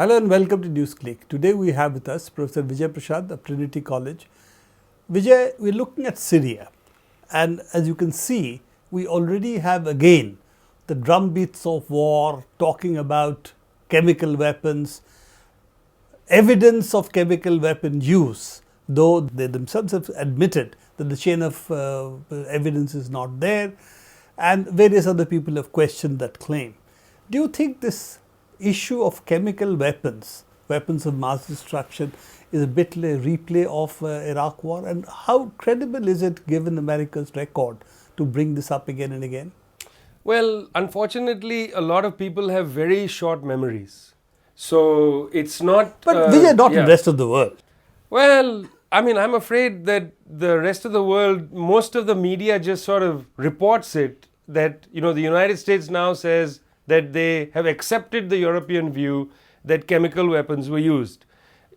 Hello and welcome to Newsclick. Today we have with us Professor Vijay Prashad of Trinity College. Vijay, we're looking at Syria, and as you can see, we already have again the drumbeats of war talking about chemical weapons, evidence of chemical weapon use, though they themselves have admitted that the chain of evidence is not there, and various other people have questioned that claim. Do you think this issue of chemical weapons, weapons of mass destruction, is a bit like a replay of Iraq war? And how credible is it, given America's record, to bring this up again and again? Well, unfortunately, a lot of people have very short memories. So it's not... But Vijay, not in the rest of the world. Well, I mean, I'm afraid that the rest of the world, most of the media just sort of reports it, that, the United States now says that they have accepted the European view that chemical weapons were used.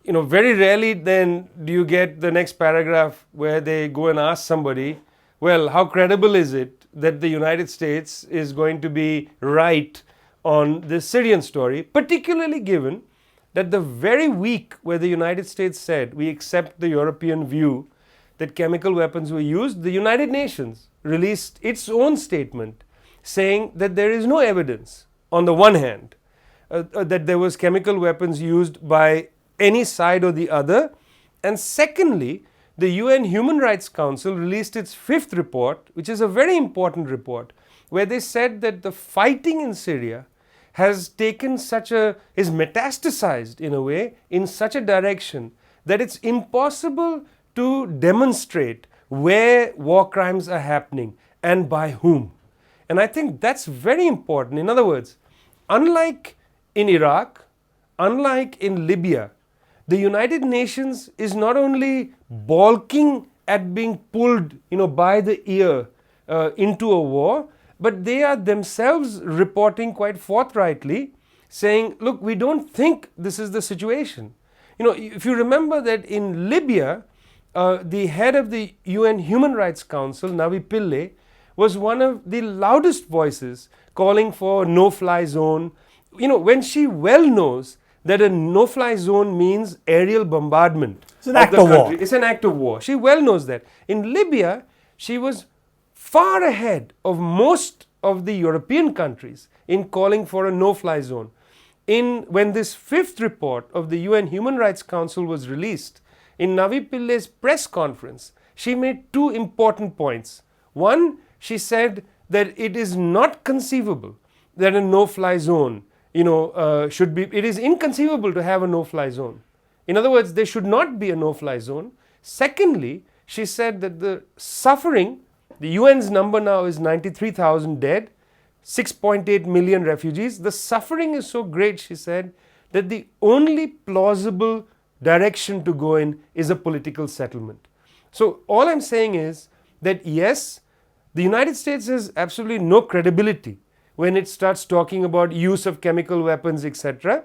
Very rarely then do you get the next paragraph where they go and ask somebody, well, how credible is it that the United States is going to be right on this Syrian story, particularly given that the very week where the United States said we accept the European view that chemical weapons were used, the United Nations released its own statement saying that there is no evidence, on the one hand, that there was chemical weapons used by any side or the other, and secondly, the UN Human Rights Council released its fifth report, which is a very important report, where they said that the fighting in Syria is metastasized in a way, in such a direction that it's impossible to demonstrate where war crimes are happening and by whom. And I think that's very important. In other words, unlike in Iraq, unlike in Libya, the United Nations is not only balking at being pulled, by the ear into a war, but they are themselves reporting quite forthrightly, saying, look, we don't think this is the situation. If you remember that in Libya, the head of the UN Human Rights Council, Navi Pillay, was one of the loudest voices calling for a no-fly zone. When she well knows that a no-fly zone means aerial bombardment. It's an act of war. It's an act of war. She well knows that. In Libya, she was far ahead of most of the European countries in calling for a no-fly zone. When this fifth report of the UN Human Rights Council was released, in Navi Pillay's press conference, she made two important points. One, she said that it is not conceivable that a no-fly zone, should be, it is inconceivable to have a no-fly zone. In other words, there should not be a no-fly zone. Secondly, she said that the suffering, the UN's number now is 93,000 dead, 6.8 million refugees. The suffering is so great, she said, that the only plausible direction to go in is a political settlement. So all I'm saying is that yes, the United States has absolutely no credibility when it starts talking about use of chemical weapons, etc.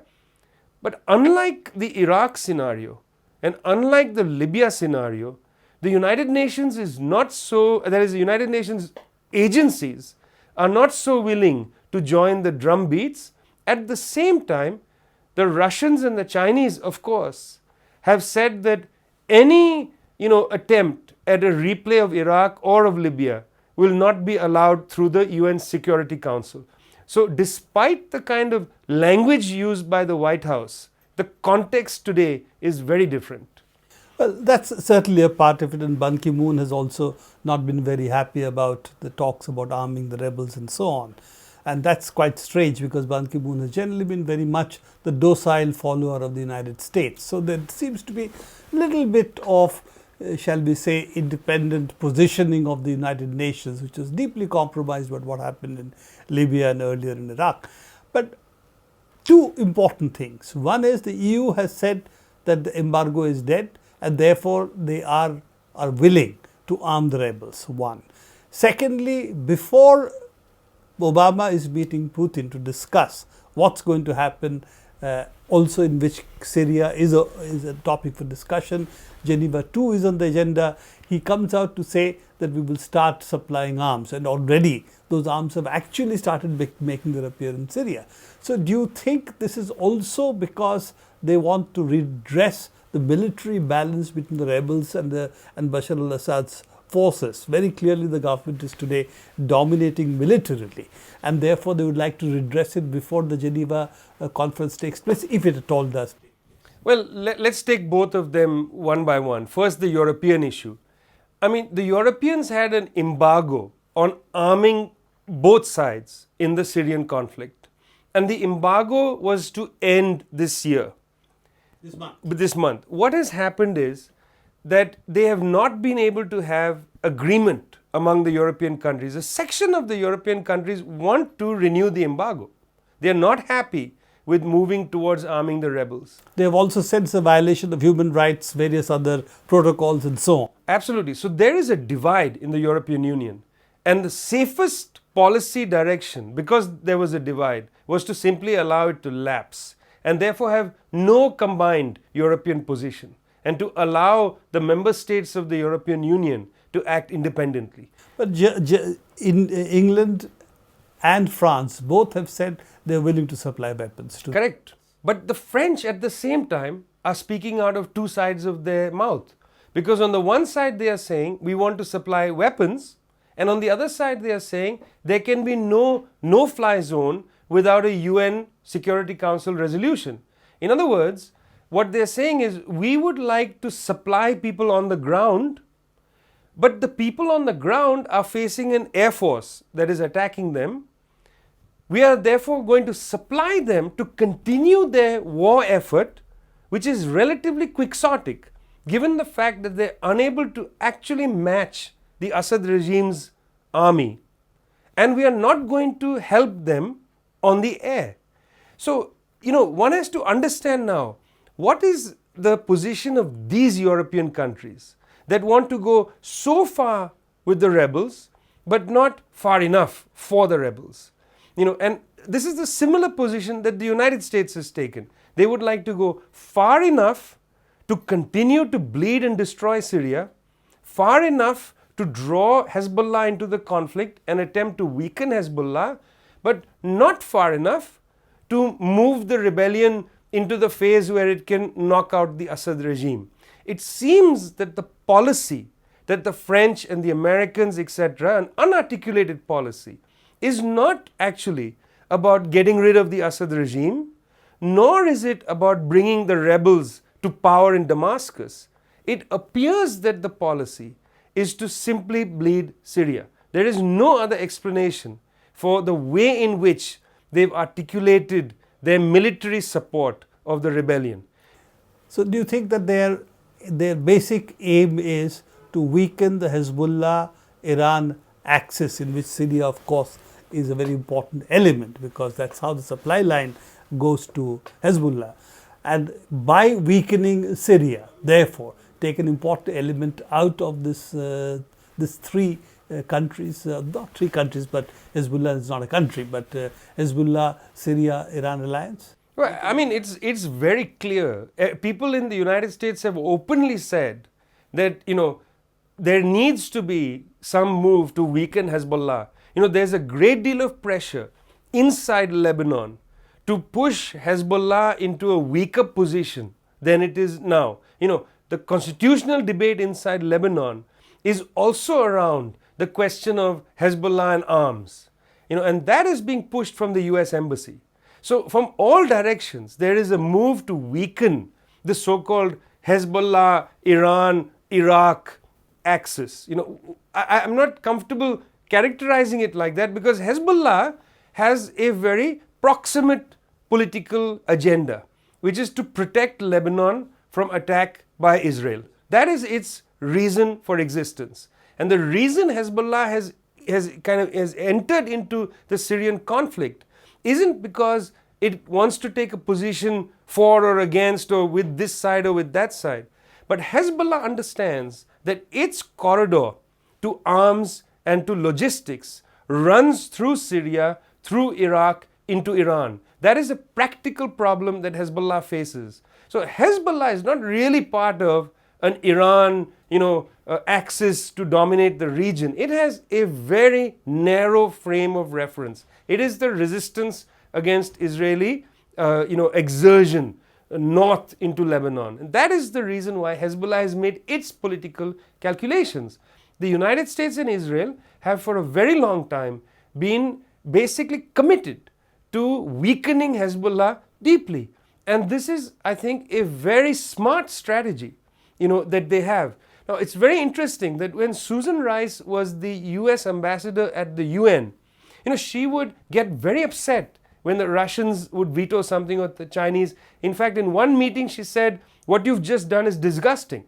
But unlike the Iraq scenario and unlike the Libya scenario, the United Nations is not so, that is, the United Nations agencies are not so willing to join the drumbeats. At the same time, the Russians and the Chinese, of course, have said that any attempt at a replay of Iraq or of Libya will not be allowed through the UN Security Council. So despite the kind of language used by the White House, the context today is very different. Well, that's certainly a part of it, and Ban Ki-moon has also not been very happy about the talks about arming the rebels and so on. And that's quite strange, because Ban Ki-moon has generally been very much the docile follower of the United States. So there seems to be a little bit of shall we say, independent positioning of the United Nations, which was deeply compromised by what happened in Libya and earlier in Iraq. But two important things. One is the EU has said that the embargo is dead, and therefore they are willing to arm the rebels, one. Secondly, before Obama is meeting Putin to discuss what's going to happen also in which Syria is a topic for discussion. Geneva 2 is on the agenda. He comes out to say that we will start supplying arms, and already those arms have actually started making their appearance in Syria. So do you think this is also because they want to redress the military balance between the rebels and Bashar al-Assad's forces? Very clearly the government is today dominating militarily, and therefore they would like to redress it before the Geneva conference takes place, if it at all does. Well, let's take both of them one by one. First, the European issue. I mean, the Europeans had an embargo on arming both sides in the Syrian conflict, and the embargo was to end this year. This month. What has happened is that they have not been able to have agreement among the European countries. A section of the European countries want to renew the embargo. They are not happy with moving towards arming the rebels. They have also said it's a violation of human rights, various other protocols and so on. Absolutely. So there is a divide in the European Union, and the safest policy direction, because there was a divide, was to simply allow it to lapse and therefore have no combined European position, and to allow the member states of the European Union to act independently. But in England and France, both have said they're willing to supply weapons too. Correct. But the French at the same time are speaking out of two sides of their mouth. Because on the one side they are saying we want to supply weapons, and on the other side they are saying there can be no-fly zone without a UN Security Council resolution. In other words, what they're saying is we would like to supply people on the ground, but the people on the ground are facing an air force that is attacking them. We are therefore going to supply them to continue their war effort, which is relatively quixotic, given the fact that they're unable to actually match the Assad regime's army. And we are not going to help them on the air. So, one has to understand now, what is the position of these European countries that want to go so far with the rebels, but not far enough for the rebels? And this is the similar position that the United States has taken. They would like to go far enough to continue to bleed and destroy Syria, far enough to draw Hezbollah into the conflict and attempt to weaken Hezbollah, but not far enough to move the rebellion into the phase where it can knock out the Assad regime. It seems that the policy that the French and the Americans, etc., an unarticulated policy, is not actually about getting rid of the Assad regime, nor is it about bringing the rebels to power in Damascus. It appears that the policy is to simply bleed Syria. There is no other explanation for the way in which they've articulated their military support of the rebellion. So do you think that their basic aim is to weaken the Hezbollah-Iran axis, in which Syria, of course, is a very important element, because that's how the supply line goes to Hezbollah? And by weakening Syria, therefore, take an important element out of this three countries, not three countries, but Hezbollah is not a country, but Hezbollah, Syria, Iran alliance? Well, I mean, it's very clear. People in the United States have openly said that, there needs to be some move to weaken Hezbollah. There's a great deal of pressure inside Lebanon to push Hezbollah into a weaker position than it is now. The constitutional debate inside Lebanon is also around the question of Hezbollah and arms, and that is being pushed from the US Embassy. So from all directions, there is a move to weaken the so-called Hezbollah, Iran, Iraq axis. I'm not comfortable characterizing it like that, because Hezbollah has a very proximate political agenda, which is to protect Lebanon from attack by Israel. That is its reason for existence. And the reason Hezbollah has entered into the Syrian conflict isn't because it wants to take a position for or against, or with this side or with that side. But Hezbollah understands that its corridor to arms and to logistics runs through Syria, through Iraq, into Iran. That is a practical problem that Hezbollah faces. So Hezbollah is not really part of an Iran, axis to dominate the region. It has a very narrow frame of reference. It is the resistance against Israeli, exertion north into Lebanon. And that is the reason why Hezbollah has made its political calculations. The United States and Israel have for a very long time been basically committed to weakening Hezbollah deeply. And this is, I think, a very smart strategy, that they have. Now, it's very interesting that when Susan Rice was the US ambassador at the UN, she would get very upset when the Russians would veto something or the Chinese. In fact, in one meeting she said, what you've just done is disgusting.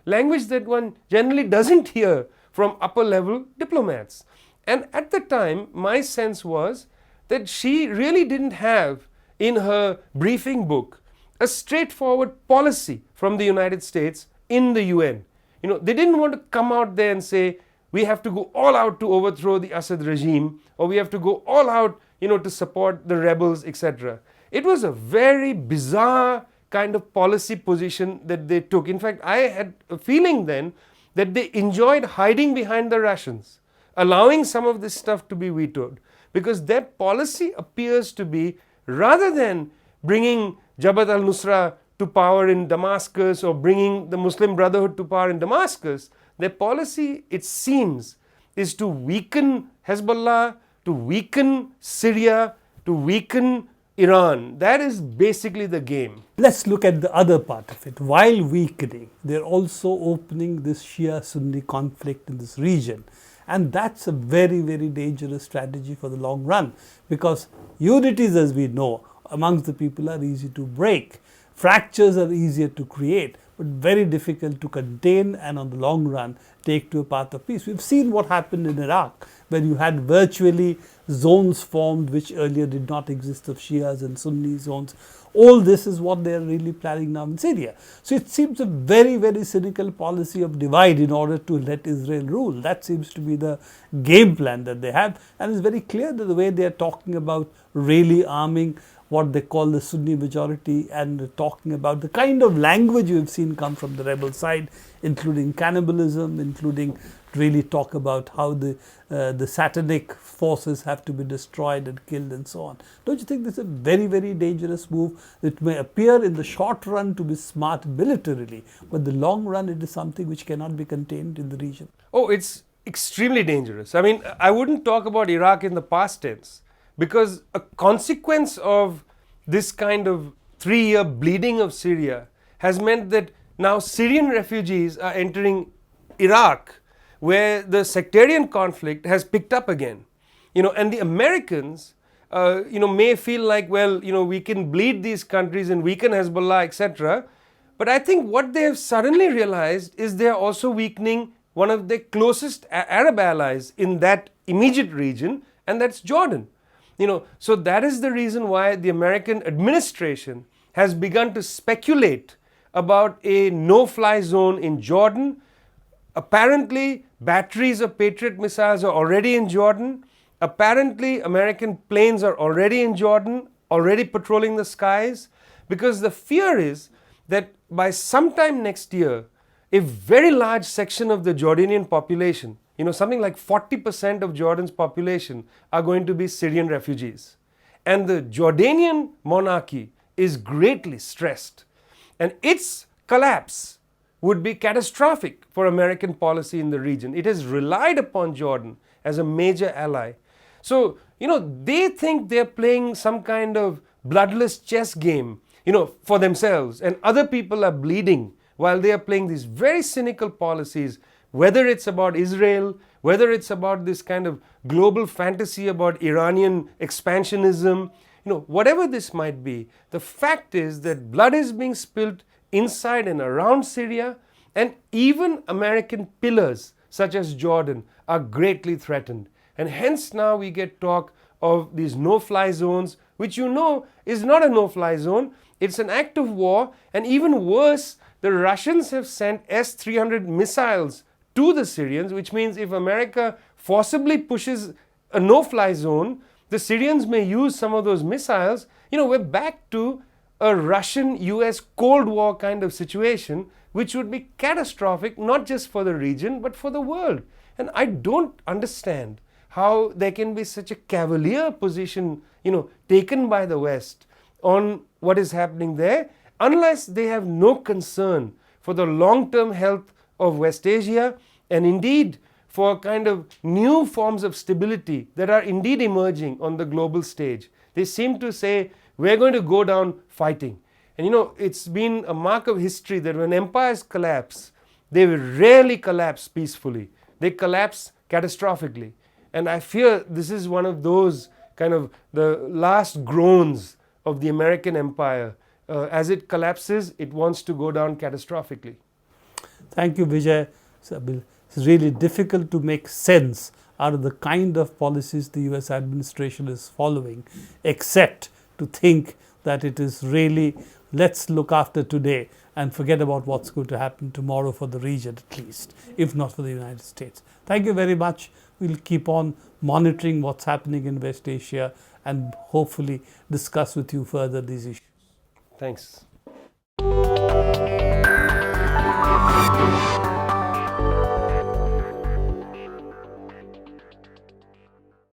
Language that one generally doesn't hear from upper level diplomats. And at the time, my sense was that she really didn't have in her briefing book a straightforward policy from the United States in the UN. They didn't want to come out there and say, we have to go all out to overthrow the Assad regime, or we have to go all out, to support the rebels, etc. It was a very bizarre kind of policy position that they took. In fact, I had a feeling then that they enjoyed hiding behind the Russians, allowing some of this stuff to be vetoed, because their policy appears to be, rather than bringing Jabhat al-Nusra to power in Damascus or bringing the Muslim Brotherhood to power in Damascus, their policy, it seems, is to weaken Hezbollah, to weaken Syria, to weaken Iran. That is basically the game. Let's look at the other part of it. While weakening, they're also opening this Shia-Sunni conflict in this region. And that's a very, very dangerous strategy for the long run, because unities, as we know, amongst the people are easy to break. Fractures are easier to create, but very difficult to contain and on the long run take to a path of peace. We've seen what happened in Iraq, where you had virtually zones formed which earlier did not exist, of Shias and Sunni zones. All this is what they are really planning now in Syria. So it seems a very, very cynical policy of divide in order to let Israel rule. That seems to be the game plan that they have. And it's very clear that the way they are talking about really arming what they call the Sunni majority, and talking about the kind of language we've seen come from the rebel side, including cannibalism, including really talk about how the satanic forces have to be destroyed and killed and so on. Don't you think this is a very, very dangerous move? It may appear in the short run to be smart militarily, but the long run it is something which cannot be contained in the region. Oh, it's extremely dangerous. I mean, I wouldn't talk about Iraq in the past tense, because a consequence of this kind of 3-year bleeding of Syria has meant that now Syrian refugees are entering Iraq, where the sectarian conflict has picked up again. And the Americans, may feel like, well, we can bleed these countries and weaken Hezbollah, etc. But I think what they have suddenly realized is they are also weakening one of their closest Arab allies in that immediate region, and that's Jordan. So that is the reason why the American administration has begun to speculate about a no-fly zone in Jordan. Apparently, batteries of Patriot missiles are already in Jordan. Apparently, American planes are already in Jordan, already patrolling the skies, because the fear is that by sometime next year, a very large section of the Jordanian population, something like 40% of Jordan's population are going to be Syrian refugees. And the Jordanian monarchy is greatly stressed. And its collapse would be catastrophic for American policy in the region. It has relied upon Jordan as a major ally. So, they think they're playing some kind of bloodless chess game, for themselves. And other people are bleeding while they are playing these very cynical policies, whether it's about Israel, whether it's about this kind of global fantasy about Iranian expansionism, whatever this might be, the fact is that blood is being spilled inside and around Syria, and even American pillars such as Jordan are greatly threatened. And hence now we get talk of these no-fly zones, which is not a no-fly zone, it's an act of war. And even worse, the Russians have sent S-300 missiles to the Syrians, which means if America forcibly pushes a no-fly zone, the Syrians may use some of those missiles, we're back to a Russian-US Cold War kind of situation, which would be catastrophic, not just for the region, but for the world. And I don't understand how there can be such a cavalier position, taken by the West on what is happening there, unless they have no concern for the long-term health of West Asia, and indeed for kind of new forms of stability that are indeed emerging on the global stage. They seem to say, we're going to go down fighting. And it's been a mark of history that when empires collapse, they rarely collapse peacefully. They collapse catastrophically. And I fear this is one of those kind of the last groans of the American empire. As it collapses, it wants to go down catastrophically. Thank you, Vijay. It's really difficult to make sense out of the kind of policies the US administration is following, except to think that it is really, let's look after today and forget about what's going to happen tomorrow for the region at least, if not for the United States. Thank you very much. We'll keep on monitoring what's happening in West Asia and hopefully discuss with you further these issues. Thanks.